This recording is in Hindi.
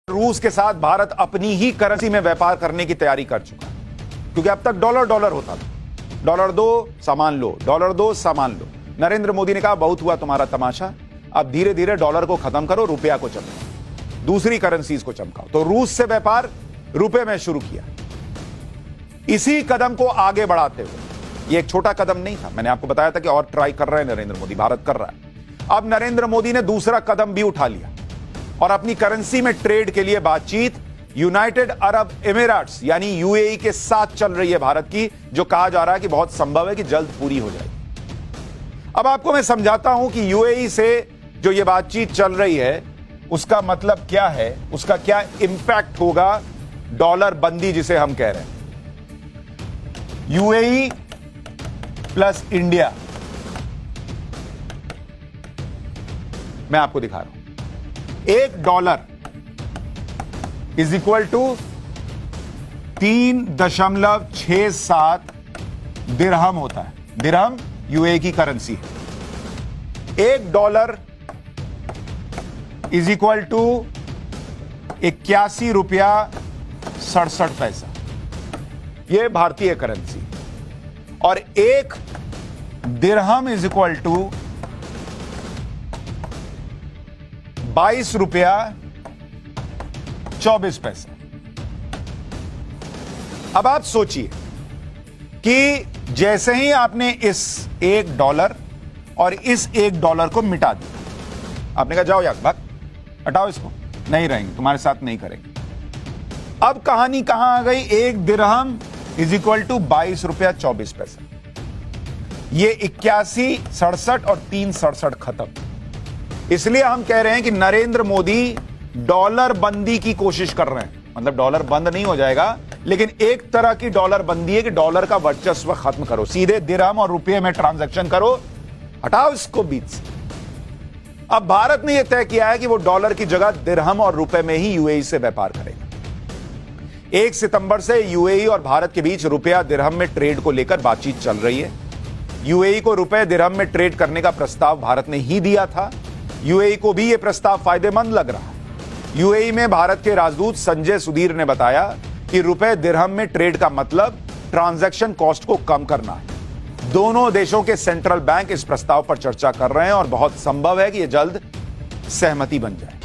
रूस के साथ भारत अपनी ही करेंसी में व्यापार करने की तैयारी कर चुका है, क्योंकि अब तक डॉलर डॉलर होता था। डॉलर दो सामान लो, डॉलर दो सामान लो। नरेंद्र मोदी ने कहा बहुत हुआ तुम्हारा तमाशा, अब धीरे धीरे डॉलर को खत्म करो, रुपया को चमकाओ, दूसरी करेंसीज को चमकाओ। तो रूस से व्यापार रुपए में शुरू किया। इसी कदम को आगे बढ़ाते हुए, ये एक छोटा कदम नहीं था, मैंने आपको बताया था कि और ट्राई कर रहे हैं नरेंद्र मोदी, भारत कर रहा है। अब नरेंद्र मोदी ने दूसरा कदम भी उठा लिया और अपनी करेंसी में ट्रेड के लिए बातचीत यूनाइटेड अरब एमिरेट्स यानी यूएई के साथ चल रही है भारत की, जो कहा जा रहा है कि बहुत संभव है कि जल्द पूरी हो जाएगी। अब आपको मैं समझाता हूं कि यूएई से जो ये बातचीत चल रही है उसका मतलब क्या है, उसका क्या इंपैक्ट होगा डॉलर बंदी जिसे हम कह रहे हैं। यूएई प्लस इंडिया, मैं आपको दिखा रहा हूं। $1 इज इक्वल टू 3.67 दिरहम होता है। दिरहम यूएई की करेंसी है। $1 इज इक्वल टू 81 रुपया 67 पैसा, यह भारतीय करेंसी। और 1 दिरहम इज इक्वल टू 22 रुपया 24 पैसा। अब आप सोचिए कि जैसे ही आपने इस $1 और इस $1 को मिटा दिया, आपने कहा जाओ यार भाग, हटाओ इसको, नहीं रहेंगे, तुम्हारे साथ नहीं करेंगे। अब कहानी कहां आ गई? 1 दिरहम इज इक्वल टू 22 रुपया 24 पैसा। ये 81, 67 और 367 खत्म। इसलिए हम कह रहे हैं कि नरेंद्र मोदी डॉलर बंदी की कोशिश कर रहे हैं। मतलब डॉलर बंद नहीं हो जाएगा, लेकिन एक तरह की डॉलर बंदी है कि डॉलर का वर्चस्व खत्म करो, सीधे दिरहम और रुपये में ट्रांजैक्शन करो, हटाओ इसको बीच से। अब भारत ने यह तय किया है कि वो डॉलर की जगह दिरहम और रुपए में ही यूएई से व्यापार करेगा। 1 सितंबर से यूएई और भारत के बीच रुपया दिरहम में ट्रेड को लेकर बातचीत चल रही है। यूएई को रुपए दिरहम में ट्रेड करने का प्रस्ताव भारत ने ही दिया था। यूएई को भी यह प्रस्ताव फायदेमंद लग रहा है। यूएई में भारत के राजदूत संजय सुधीर ने बताया कि रुपए दिरहम में ट्रेड का मतलब ट्रांजैक्शन कॉस्ट को कम करना है। दोनों देशों के सेंट्रल बैंक इस प्रस्ताव पर चर्चा कर रहे हैं और बहुत संभव है कि यह जल्द सहमति बन जाए।